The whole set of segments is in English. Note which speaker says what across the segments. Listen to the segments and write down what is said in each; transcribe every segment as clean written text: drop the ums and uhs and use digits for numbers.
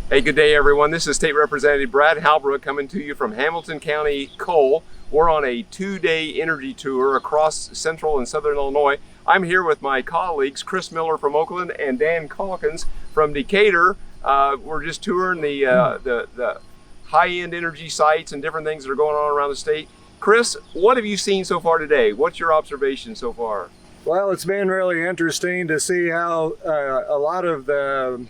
Speaker 1: Hey, good day everyone. This is State Representative Brad Halbrook coming to you from Hamilton County Coal. We're on a 2-day energy tour across central and southern Illinois. I'm here with my colleagues, Chris Miller from Oakland and Dan Caulkins from Decatur. We're just touring the high-end energy sites and different things that are going on around the state. Chris, what have you seen so far today? What's your observation so far?
Speaker 2: Well, it's been really interesting to see how a lot of the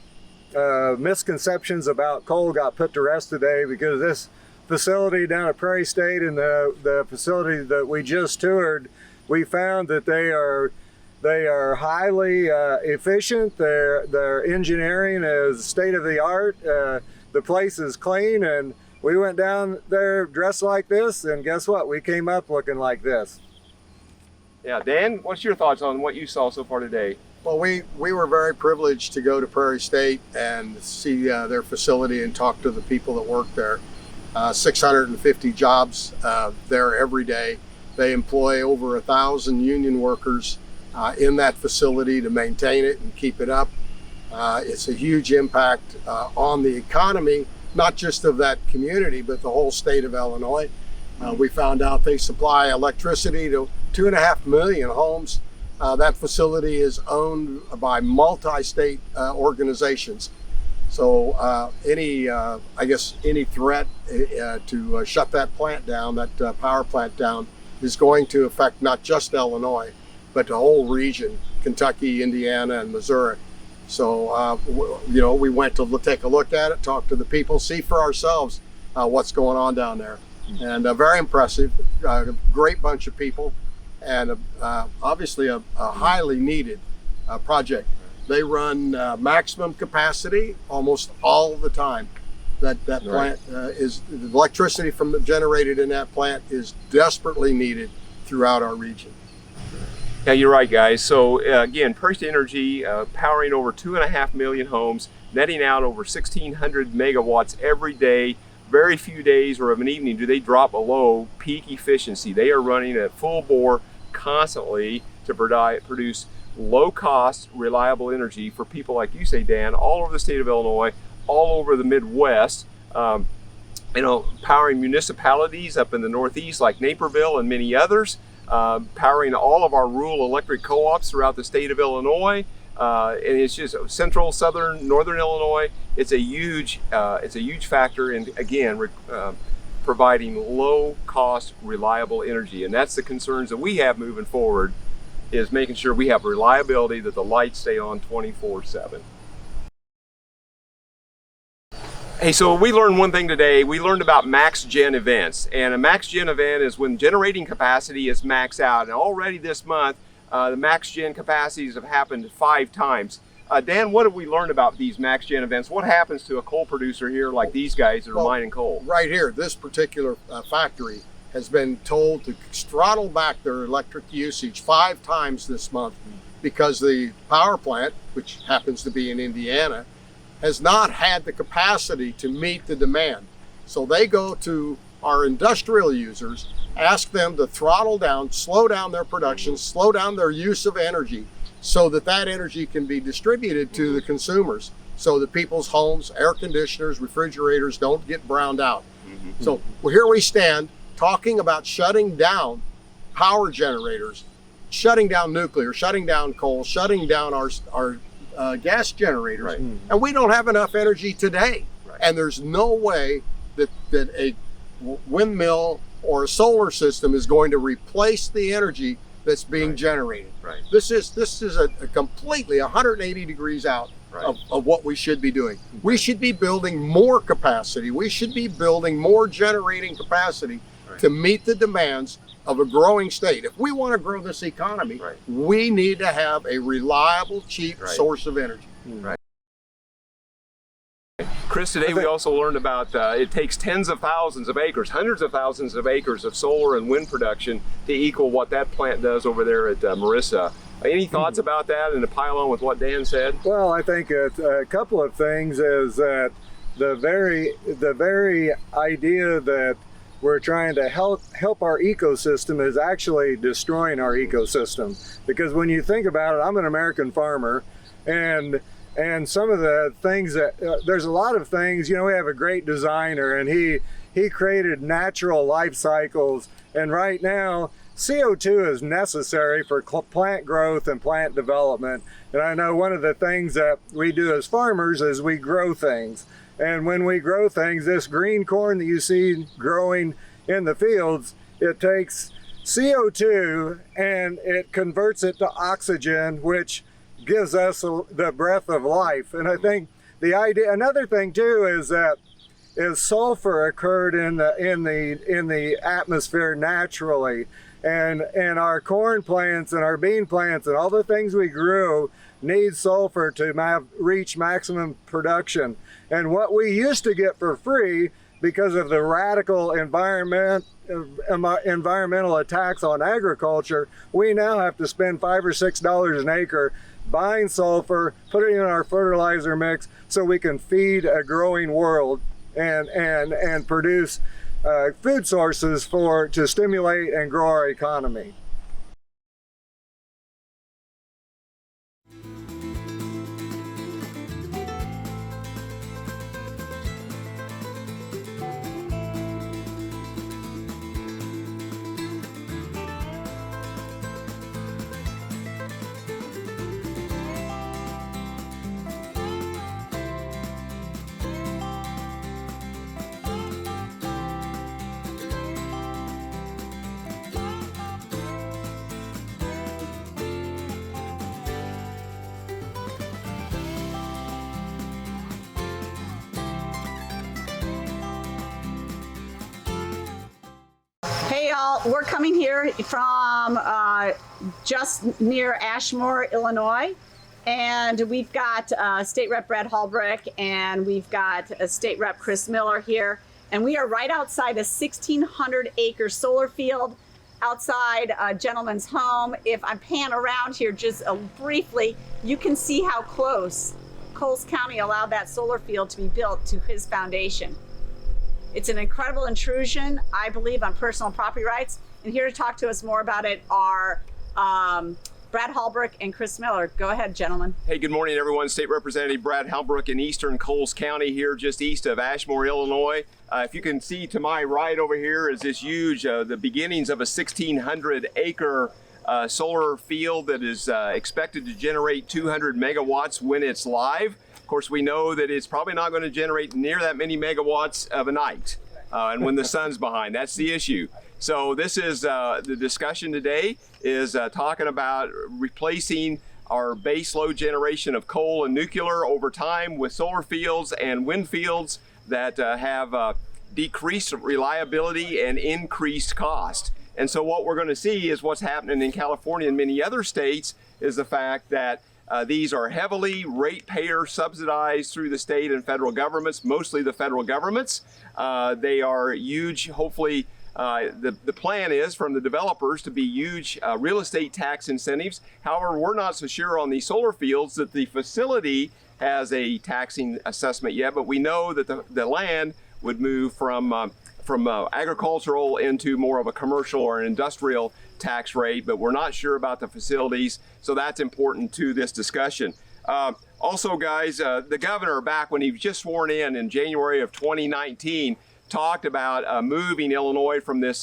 Speaker 2: misconceptions about coal got put to rest today, because this facility down at Prairie State and the facility that we just toured, we found that they are highly efficient. Their engineering is state of the art. The place is clean, and we went down there dressed like this, and guess what? We came up looking like this.
Speaker 1: Yeah, Dan, what's your thoughts on what you saw so far today?
Speaker 3: Well, we were very privileged to go to Prairie State and see their facility and talk to the people that work there. 650 jobs there every day. They employ over 1,000 union workers in that facility to maintain it and keep it up. It's a huge impact on the economy, not just of that community, but the whole state of Illinois. We found out they supply electricity to 2.5 million homes. That facility is owned by multi-state organizations. So any threat to shut that plant down, that power plant down, is going to affect not just Illinois, but the whole region, Kentucky, Indiana, and Missouri. So, we went to take a look at it, talk to the people, see for ourselves what's going on down there. And very impressive, great bunch of people, and obviously a highly needed project. They run maximum capacity almost all the time. That plant is, the electricity generated in that plant is desperately needed throughout our region.
Speaker 1: Yeah, you're right, guys. So again, Prairie State Energy powering over 2.5 million homes, netting out over 1,600 megawatts every day. Very few days or of an evening do they drop below peak efficiency. They are running at full bore constantly to produce low-cost, reliable energy for people like you say, Dan, all over the state of Illinois, all over the Midwest. Powering municipalities up in the Northeast like Naperville and many others. Powering all of our rural electric co-ops throughout the state of Illinois. And it's just central, southern, northern Illinois. It's a huge factor in, again, providing low-cost, reliable energy. And that's the concerns that we have moving forward, is making sure we have reliability, that the lights stay on 24/7. Hey, so we learned one thing today. We learned about max gen events. And a max gen event is when generating capacity is maxed out. And already this month, the max gen capacities have happened 5 times. Dan, what have we learned about these max gen events? What happens to a coal producer here like these guys that are mining coal?
Speaker 3: Right here, this particular factory has been told to throttle back their electric usage 5 times this month, because the power plant, which happens to be in Indiana, has not had the capacity to meet the demand. So they go to our industrial users, ask them to throttle down, slow down their production, slow down their use of energy, so that energy can be distributed to the consumers, so that people's homes, air conditioners, refrigerators don't get browned out. So here we stand talking about shutting down power generators, shutting down nuclear, shutting down coal, shutting down our gas generators, and we don't have enough energy today. And there's no way that a windmill or a solar system is going to replace the energy that's being generated. This is a completely 180 degrees out of what we should be doing. We should be building more capacity. We should be building more generating capacity to meet the demands of a growing state. If we want to grow this economy, we need to have a reliable, cheap source of energy.
Speaker 1: Chris, today we also learned about it takes tens of thousands of acres, hundreds of thousands of acres of solar and wind production to equal what that plant does over there at Marissa. Any thoughts about that, and to pile on with what Dan said?
Speaker 2: Well, I think a couple of things is that the very idea that we're trying to help our ecosystem is actually destroying our ecosystem. Because when you think about it, I'm an American farmer, and And some of the things that, there's a lot of things, you know, we have a great designer, and he created natural life cycles. And right now, CO2 is necessary for plant growth and plant development. And I know one of the things that we do as farmers is we grow things. And when we grow things, this green corn that you see growing in the fields, it takes CO2 and it converts it to oxygen, which gives us the breath of life. And I think the idea, another thing too, is sulfur occurred in the atmosphere naturally, and our corn plants and our bean plants and all the things we grew need sulfur to reach maximum production. And what we used to get for free, because of the radical environmental attacks on agriculture, we now have to spend $5 or $6 an acre buying sulfur, putting it in our fertilizer mix so we can feed a growing world and produce food sources to stimulate and grow our economy.
Speaker 4: Hey y'all, we're coming here from just near Ashmore, Illinois, and we've got State Rep Brad Halbrook and we've got State Rep Chris Miller here, and we are right outside a 1,600-acre solar field outside a gentleman's home. If I pan around here just briefly, you can see how close Coles County allowed that solar field to be built to his foundation. It's an incredible intrusion, I believe, on personal property rights. And here to talk to us more about it are Brad Halbrook and Chris Miller. Go ahead, gentlemen.
Speaker 1: Hey, good morning, everyone. State Representative Brad Halbrook in eastern Coles County here, just east of Ashmore, Illinois. If you can see to my right over here is this huge, the beginnings of a 1,600-acre solar field that is expected to generate 200 megawatts when it's live. Of course, we know that it's probably not going to generate near that many megawatts of a night, and when the sun's behind. That's the issue. So this is the discussion today is talking about replacing our base load generation of coal and nuclear over time with solar fields and wind fields that have decreased reliability and increased cost. And so what we're going to see is what's happening in California and many other states is the fact that these are heavily ratepayer subsidized through the state and federal governments, mostly the federal governments. They are huge, hopefully the plan is from the developers to be huge real estate tax incentives. However, we're not so sure on these solar fields that the facility has a taxing assessment yet, but we know that the land would move from agricultural into more of a commercial or an industrial tax rate, but we're not sure about the facilities, so that's important to this discussion. Also, guys, the governor, back when he was just sworn in January of 2019, talked about moving Illinois from this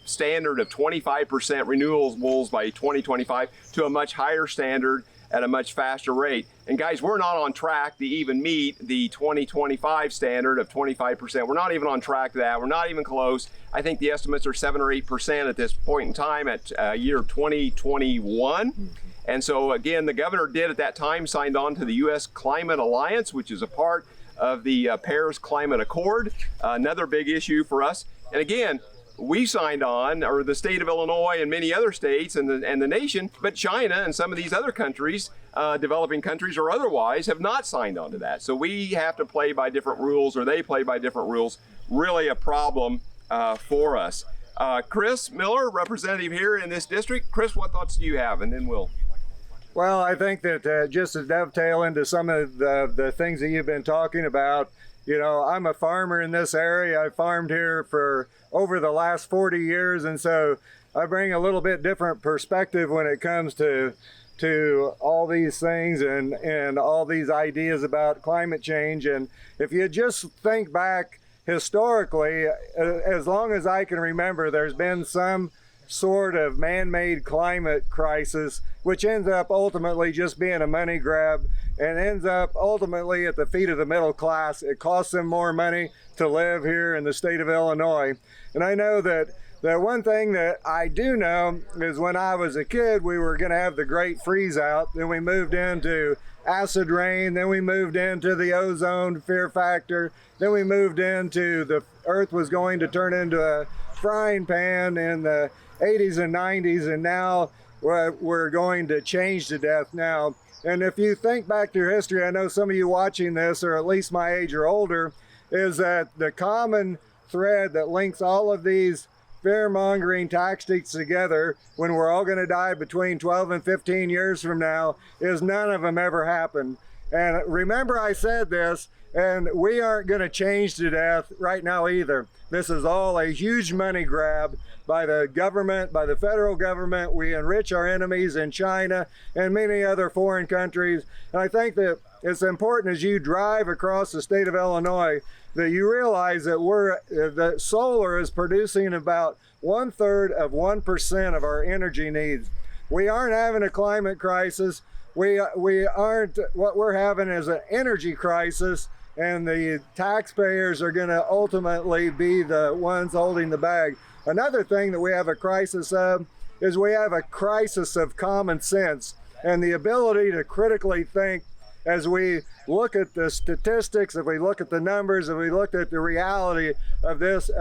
Speaker 1: standard of 25% renewables by 2025 to a much higher standard at a much faster rate. And guys, we're not on track to even meet the 2025 standard of 25%. We're not even on track to that. We're not even close. I think the estimates are 7 or 8% at this point in time at year 2021. And so again, the governor did at that time signed on to the U.S. Climate Alliance, which is a part of the Paris Climate Accord, another big issue for us. And again, we signed on, or the state of Illinois and many other states and the nation, but China and some of these other countries, developing countries or otherwise, have not signed on to that. So we have to play by different rules, or they play by different rules. Really a problem for us. Chris Miller, representative here in this district. Chris, what thoughts do you have? And then we'll...
Speaker 2: Well, I think that just to dovetail into some of the things that you've been talking about, you know, I'm a farmer in this area. I farmed here for over the last 40 years, and so I bring a little bit different perspective when it comes to to all these things and all these ideas about climate change. And if you just think back historically, as long as I can remember, there's been some sort of man-made climate crisis, which ends up ultimately just being a money grab and ends up ultimately at the feet of the middle class. It costs them more money to live here in the state of Illinois. And I know that one thing that I do know is when I was a kid, we were going to have the great freeze out. Then we moved into acid rain. Then we moved into the ozone fear factor. Then we moved into the earth was going to turn into a frying pan in the 80s and 90s. And now we're going to change to death now. And if you think back to history, I know some of you watching this, or at least my age or older, is that the common thread that links all of these fear-mongering tactics together when we're all going to die between 12 and 15 years from now is none of them ever happened. And remember I said this, and we aren't going to change to death right now either. This is all a huge money grab by the government, by the federal government. We enrich our enemies in China and many other foreign countries. And I think that it's important as you drive across the state of Illinois that you realize that that solar is producing about 1/3 of 1% of our energy needs. We aren't having a climate crisis. We aren't. What we're having is an energy crisis, and the taxpayers are going to ultimately be the ones holding the bag. Another thing that we have a crisis of is we have a crisis of common sense and the ability to critically think. As we look at the statistics, if we look at the numbers, if we look at the reality of this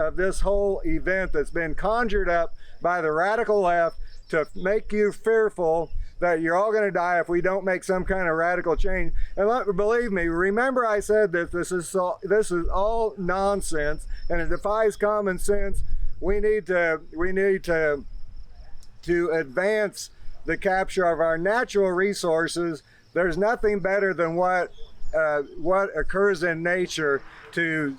Speaker 2: whole event that's been conjured up by the radical left to make you fearful that you're all going to die if we don't make some kind of radical change. And believe me, remember I said that this is all nonsense and it defies common sense. We need to advance the capture of our natural resources. There's nothing better than what occurs in nature to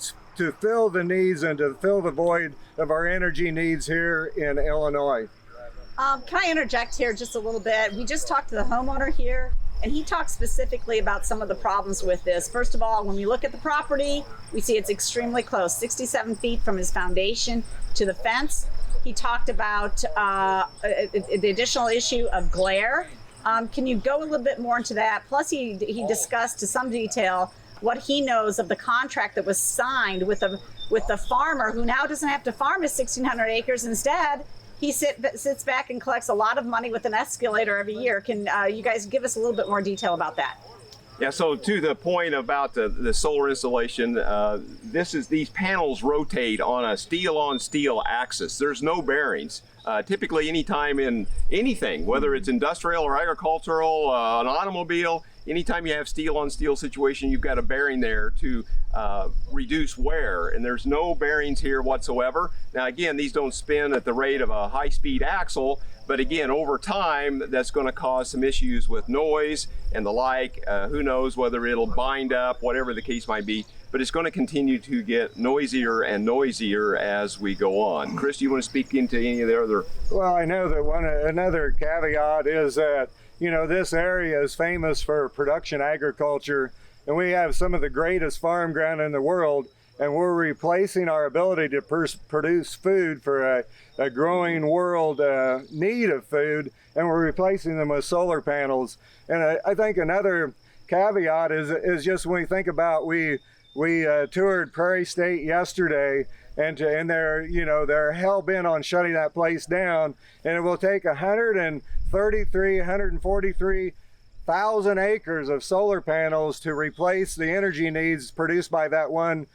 Speaker 2: fill the needs and to fill the void of our energy needs here in Illinois.
Speaker 4: Can I interject here just a little bit? We just talked to the homeowner here, and he talked specifically about some of the problems with this. First of all, when we look at the property, we see it's extremely close, 67 feet from his foundation to the fence. He talked about the additional issue of glare. Can you go a little bit more into that? Plus, he discussed to some detail what he knows of the contract that was signed with the farmer who now doesn't have to farm his 1,600 acres. Instead, he sits back and collects a lot of money with an escalator every year. Can you guys give us a little bit more detail about that?
Speaker 1: Yeah, so to the point about the solar installation, these panels rotate on a steel-on-steel axis. There's no bearings. Typically, anytime in anything, whether it's industrial or agricultural, an automobile, anytime you have steel-on-steel situation, you've got a bearing there to reduce wear, and there's no bearings here whatsoever. Now, again, these don't spin at the rate of a high-speed axle, but again, over time, that's going to cause some issues with noise and the like. Who knows whether it'll bind up, whatever the case might be, but it's going to continue to get noisier and noisier as we go on. Chris, do you want to speak into any of the other?
Speaker 2: Well, I know that another caveat is that, this area is famous for production agriculture, and we have some of the greatest farm ground in the world, and we're replacing our ability to produce food for a growing world need of food, and we're replacing them with solar panels. And I think another caveat is just when we think about, we toured Prairie State yesterday, and they're hell bent on shutting that place down, and it will take 143,000 acres of solar panels to replace the energy needs produced by that one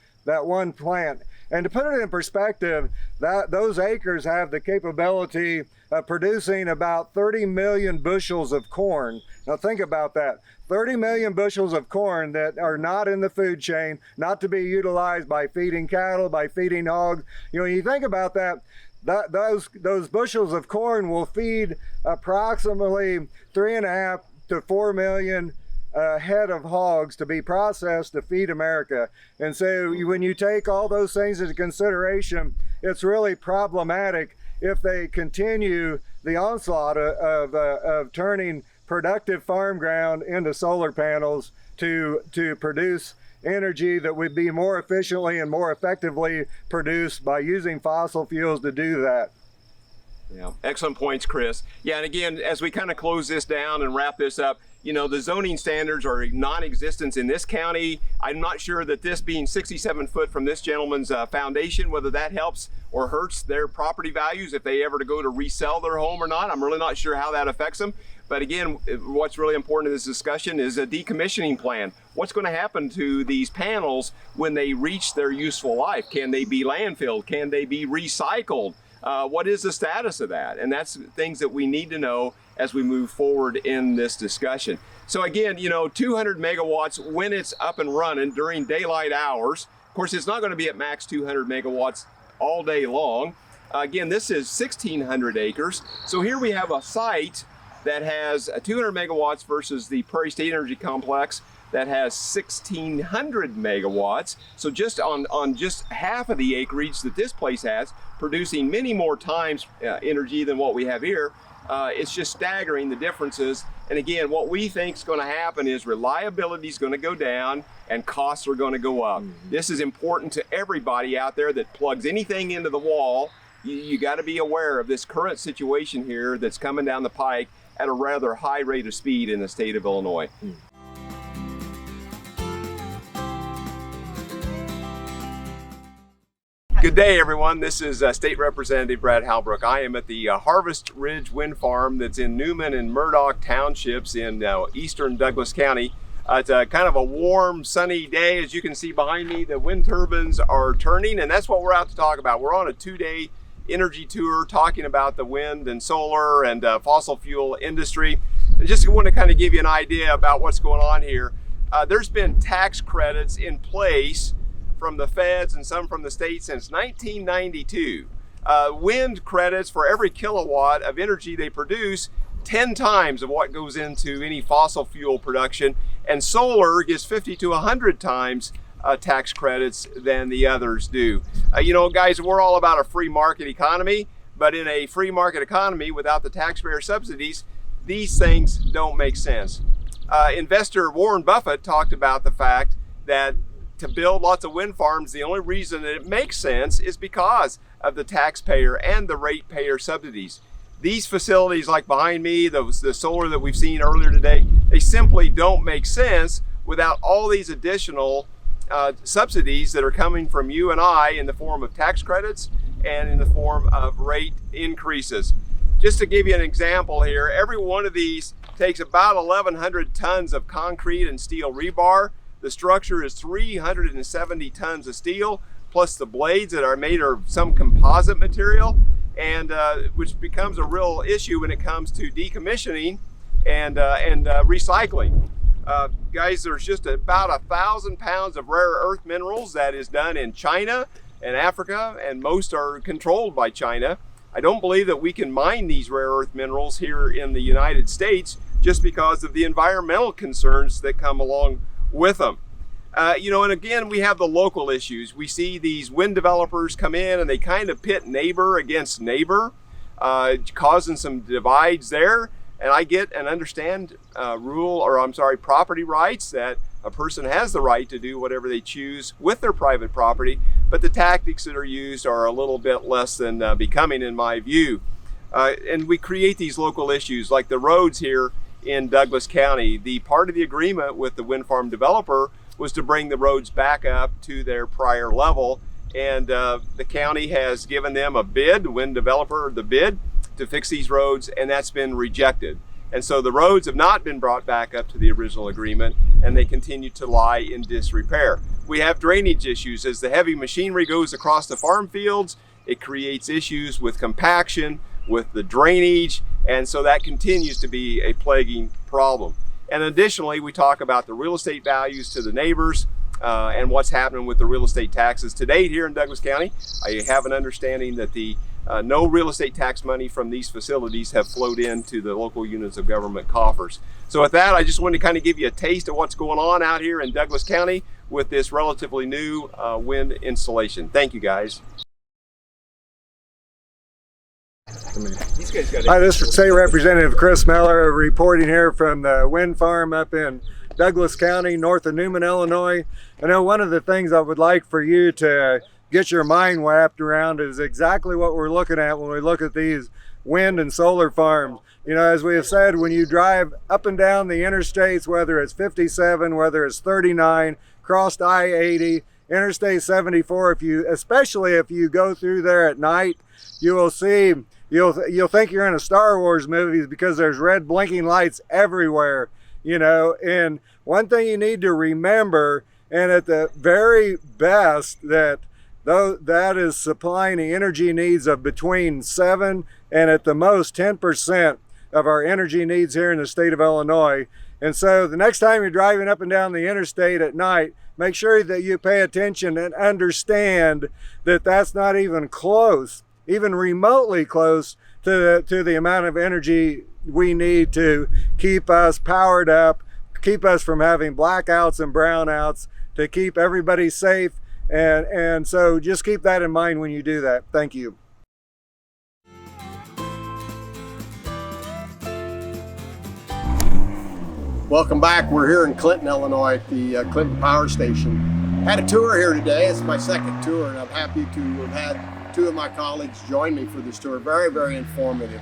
Speaker 2: plant. And to put it in perspective, those acres have the capability of producing about 30 million bushels of corn. Now think about that. 30 million bushels of corn that are not in the food chain, not to be utilized by feeding cattle, by feeding hogs. When you think about that, those bushels of corn will feed approximately 3.5 to 4 million head of hogs to be processed to feed America. And so when you take all those things into consideration, it's really problematic if they continue the onslaught of turning productive farm ground into solar panels to produce energy that would be more efficiently and more effectively produced by using fossil fuels to do that.
Speaker 1: Yeah, excellent points, Chris. Yeah, and again, as we kind of close this down and wrap this up, you know, the zoning standards are non-existent in this county. I'm not sure that this being 67 foot from this gentleman's foundation, whether that helps or hurts their property values if they ever to go to resell their home or not. I'm really not sure how that affects them. But again, what's really important in this discussion is a decommissioning plan. What's going to happen to these panels when they reach their useful life? Can they be landfilled? Can they be recycled? What is the status of that? And that's things that we need to know as we move forward in this discussion. So again, you know, 200 megawatts when it's up and running during daylight hours. Of course, it's not going to be at max 200 megawatts all day long. Again, this is 1,600 acres. So here we have a site that has 200 megawatts versus the Prairie State Energy Complex that has 1,600 megawatts. So just on just half of the acreage that this place has, producing many more times energy than what we have here. It's just staggering, the differences. And again, what we think is going to happen is reliability is going to go down and costs are going to go up. This is important to everybody out there that plugs anything into the wall. You got to be aware of this current situation here that's coming down the pike at a rather high rate of speed in the state of Illinois. Good day, everyone. This is State Representative Halbrook. I am at the Harvest Ridge Wind Farm that's in Newman and Murdoch Townships in eastern Douglas County. It's a kind of a warm, sunny day. As you can see behind me, the wind turbines are turning, and that's what we're out to talk about. We're on a 2-day energy tour talking about the wind and solar and fossil fuel industry. And just want to kind of give you an idea about what's going on here. There's been tax credits in place from the feds and some from the state since 1992. Wind credits for every kilowatt of energy they produce 10 times of what goes into any fossil fuel production, and solar gets 50 to 100 times tax credits than the others do. You know, guys, we're all about a free market economy, but in a free market economy without the taxpayer subsidies, these things don't make sense. Investor Warren Buffett talked about the fact that to build lots of wind farms, the only reason that it makes sense is because of the taxpayer and the ratepayer subsidies. These facilities like behind me, the solar that we've seen earlier today, they simply don't make sense without all these additional subsidies that are coming from you and I in the form of tax credits and in the form of rate increases. Just to give you an example here, every one of these takes about 1,100 tons of concrete and steel rebar. The structure is 370 tons of steel, plus the blades that are made of some composite material, and which becomes a real issue when it comes to decommissioning and recycling. Guys, there's just about 1,000 pounds of rare earth minerals that is done in China and Africa, and most are controlled by China. I don't believe that we can mine these rare earth minerals here in the United States just because of the environmental concerns that come along with them. You know, and again, we have the local issues. We see these wind developers come in and they kind of pit neighbor against neighbor, causing some divides there. And I get and understand property rights, that a person has the right to do whatever they choose with their private property, but the tactics that are used are a little bit less than becoming in my view. And we create these local issues like the roads here in Douglas County. The part of the agreement with the wind farm developer was to bring the roads back up to their prior level, and the county has given them a bid, the wind developer the bid to fix these roads, and that's been rejected. And so the roads have not been brought back up to the original agreement, and they continue to lie in disrepair. We have drainage issues. As the heavy machinery goes across the farm fields, it creates issues with compaction, with the drainage, and so that continues to be a plaguing problem. And additionally, we talk about the real estate values to the neighbors and what's happening with the real estate taxes. To date here in Douglas County, I have an understanding that the no real estate tax money from these facilities have flowed into the local units of government coffers. So with that, I just wanted to kind of give you a taste of what's going on out here in Douglas County with this relatively new wind installation. Thank you, guys. These guys got
Speaker 2: Hi, this is State Representative Chris Miller reporting here from the wind farm up in Douglas County, north of Newman, Illinois. I know one of the things I would like for you to get your mind wrapped around is exactly what we're looking at when we look at these wind and solar farms. You know, as we have said, when you drive up and down the interstates, whether it's 57, whether it's 39, crossed I-80, Interstate 74, especially if you go through there at night, you will see, you'll think you're in a Star Wars movie because there's red blinking lights everywhere, you know. And one thing you need to remember, and at the very best, that is supplying the energy needs of between 7 and at the most 10% of our energy needs here in the state of Illinois. And so the next time you're driving up and down the interstate at night, make sure that you pay attention and understand that that's not even close, even remotely close to the amount of energy we need to keep us powered up, keep us from having blackouts and brownouts, to keep everybody safe. And so just keep that in mind when you do that. Thank you.
Speaker 3: Welcome back. We're here in Clinton, Illinois at the Clinton Power Station. Had a tour here today. It's my second tour, and I'm happy to have had two of my colleagues join me for this tour. Very, very informative.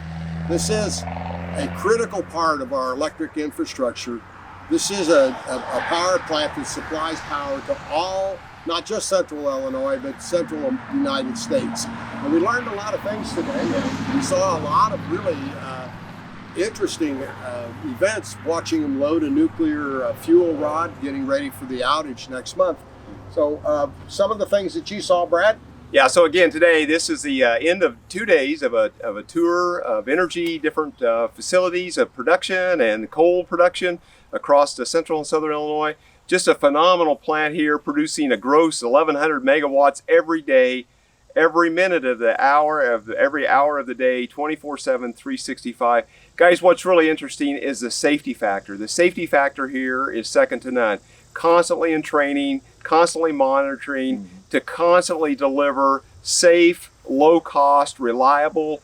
Speaker 3: This is a critical part of our electric infrastructure. This is a power plant that supplies power to all, not just central Illinois, but central United States. And we learned a lot of things today. We saw a lot of really interesting events, watching them load a nuclear fuel rod, getting ready for the outage next month. So some of the things that you saw, Brad?
Speaker 1: Yeah, so again, today, this is the end of 2 days of a tour of energy, different facilities of production and coal production across the central and southern Illinois. Just a phenomenal plant here, producing a gross 1,100 megawatts every day, every minute of the hour of every hour of the day, 24/7, 365. Guys, what's really interesting is the safety factor. The safety factor here is second to none. Constantly in training, constantly monitoring to constantly deliver safe, low-cost, reliable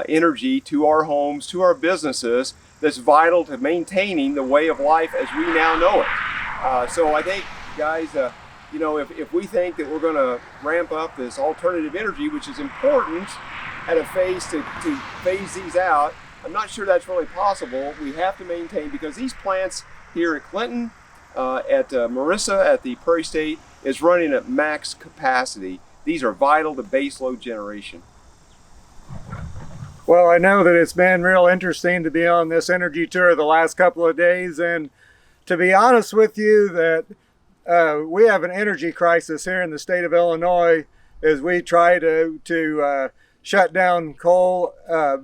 Speaker 1: energy to our homes, to our businesses. That's vital to maintaining the way of life as we now know it. So I think, guys, you know, if we think that we're going to ramp up this alternative energy, which is important at a phase to phase these out, I'm not sure that's really possible. We have to maintain, because these plants here at Clinton, at Marissa, at the Prairie State, is running at max capacity. These are vital to baseload generation.
Speaker 2: Well, I know that it's been real interesting to be on this energy tour the last couple of days, and to be honest with you, that we have an energy crisis here in the state of Illinois as we try to shut down coal-fired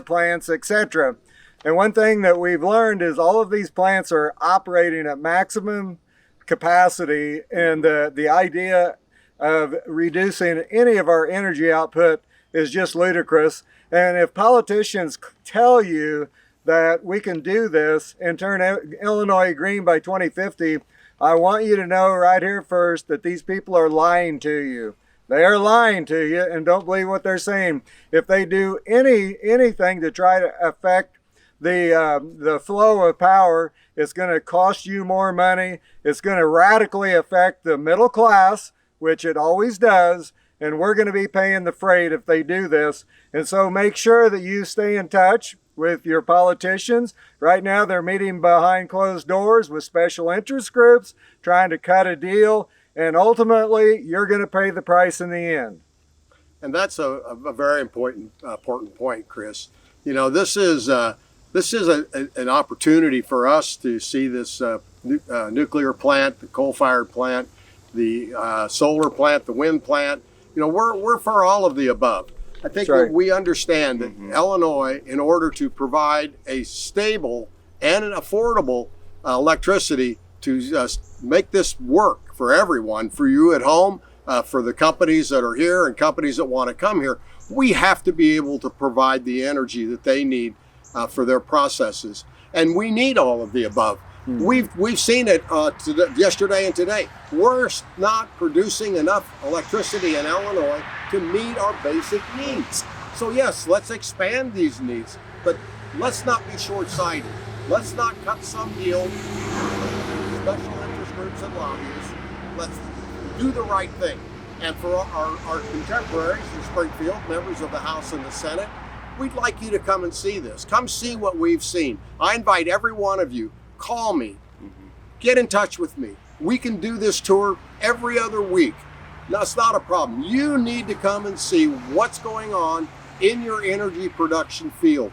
Speaker 2: plants, etc. And one thing that we've learned is all of these plants are operating at maximum capacity, and the idea of reducing any of our energy output is just ludicrous. And if politicians tell you that we can do this and turn Illinois green by 2050, I want you to know right here first that these people are lying to you. They are lying to you, and don't believe what they're saying. If they do anything to try to affect the flow of power, it's going to cost you more money. It's going to radically affect the middle class, which it always does, and we're going to be paying the freight if they do this. And so make sure that you stay in touch with your politicians. Right now they're meeting behind closed doors with special interest groups, trying to cut a deal, and ultimately you're going to pay the price in the end.
Speaker 3: And that's a very important point, Chris. You know, this is an opportunity for us to see this nuclear plant, the coal-fired plant, the solar plant, the wind plant. You know, we're for all of the above. I think that we understand that Illinois, in order to provide a stable and an affordable electricity to make this work for everyone, for you at home, for the companies that are here and companies that want to come here, we have to be able to provide the energy that they need for their processes. And we need all of the above. We've seen it yesterday and today. We're not producing enough electricity in Illinois to meet our basic needs. So yes, let's expand these needs, but let's not be short-sighted. Let's not cut some deal, special interest groups and lobbyists. Let's do the right thing. And for our contemporaries in Springfield, members of the House and the Senate, we'd like you to come and see this. Come see what we've seen. I invite every one of you, call me, get in touch with me. We can do this tour every other week. That's not a problem. You need to come and see what's going on in your energy production field.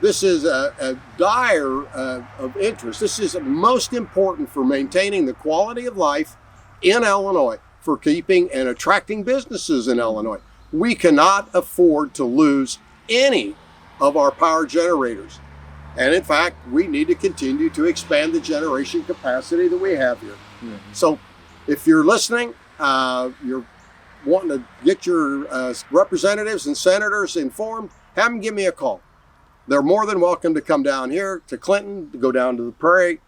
Speaker 3: This is a dire of interest. This is most important for maintaining the quality of life in Illinois, for keeping and attracting businesses in Illinois. We cannot afford to lose any of our power generators. And in fact, we need to continue to expand the generation capacity that we have here. Mm-hmm. So if you're listening, you're wanting to get your representatives and senators informed, have them give me a call. They're more than welcome to come down here to Clinton, to go down to the Prairie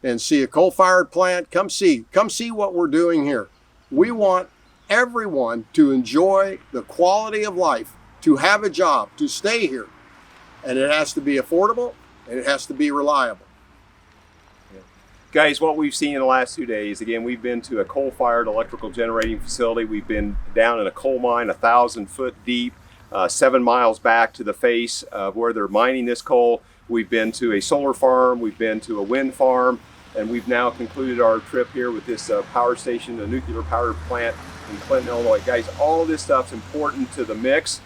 Speaker 3: and see a coal-fired plant. Come see what we're doing here. We want everyone to enjoy the quality of life, to have a job, to stay here. And it has to be affordable and it has to be reliable.
Speaker 1: Guys, what we've seen in the last 2 days, again, we've been to a coal-fired electrical generating facility. We've been down in a coal mine 1,000 foot deep, 7 miles back to the face of where they're mining this coal. We've been to a solar farm, we've been to a wind farm, and we've now concluded our trip here with this power station, a nuclear power plant in Clinton, Illinois. Guys, all of this stuff's important to the mix.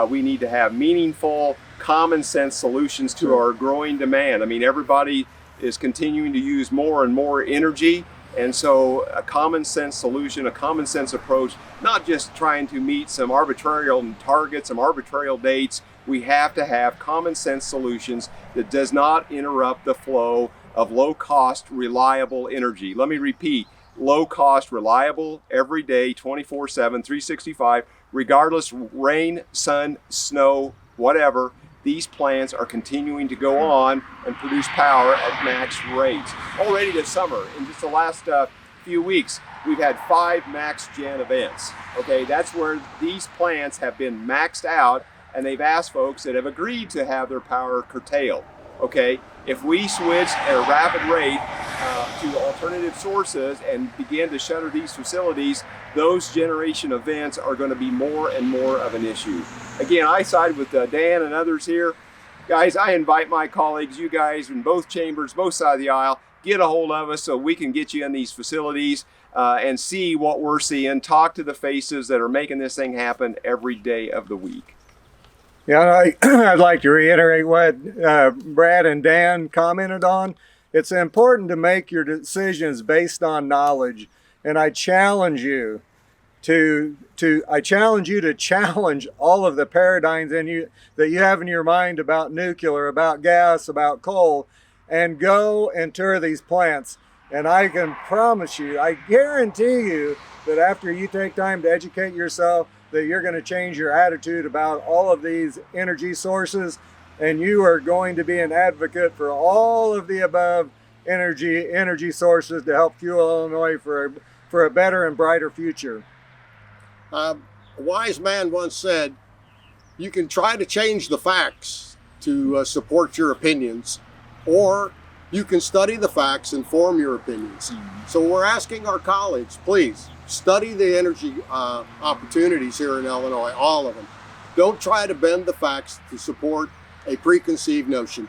Speaker 1: We need to have meaningful, common sense solutions to our growing demand. I mean, everybody is continuing to use more and more energy. And so a common sense solution, a common sense approach, not just trying to meet some arbitrary targets, some arbitrary dates. We have to have common sense solutions that does not interrupt the flow of low cost, reliable energy. Let me repeat, low cost, reliable, every day, 24/7, 365, regardless rain, sun, snow, whatever. These plants are continuing to go on and produce power at max rates. Already this summer, in just the last few weeks, we've had 5 max gen events. Okay, that's where these plants have been maxed out, and they've asked folks that have agreed to have their power curtailed. Okay, if we switch at a rapid rate to alternative sources and begin to shutter these facilities, those generation events are going to be more and more of an issue. Again, I side with Dan and others here. Guys, I invite my colleagues, you guys in both chambers, both sides of the aisle, get a hold of us so we can get you in these facilities and see what we're seeing. Talk to the faces that are making this thing happen every day of the week.
Speaker 2: Yeah, I'd like to reiterate what Brad and Dan commented on. It's important to make your decisions based on knowledge, and I challenge you to challenge all of the paradigms that you have in your mind about nuclear, about gas, about coal, and go and tour these plants. And I can promise you, I guarantee you that after you take time to educate yourself, that you're going to change your attitude about all of these energy sources, and you are going to be an advocate for all of the above energy sources to help fuel Illinois for a better and brighter future.
Speaker 3: A wise man once said, you can try to change the facts to support your opinions, or you can study the facts and form your opinions. So we're asking our colleagues, please study the energy opportunities here in Illinois, all of them. Don't try to bend the facts to support a preconceived notion.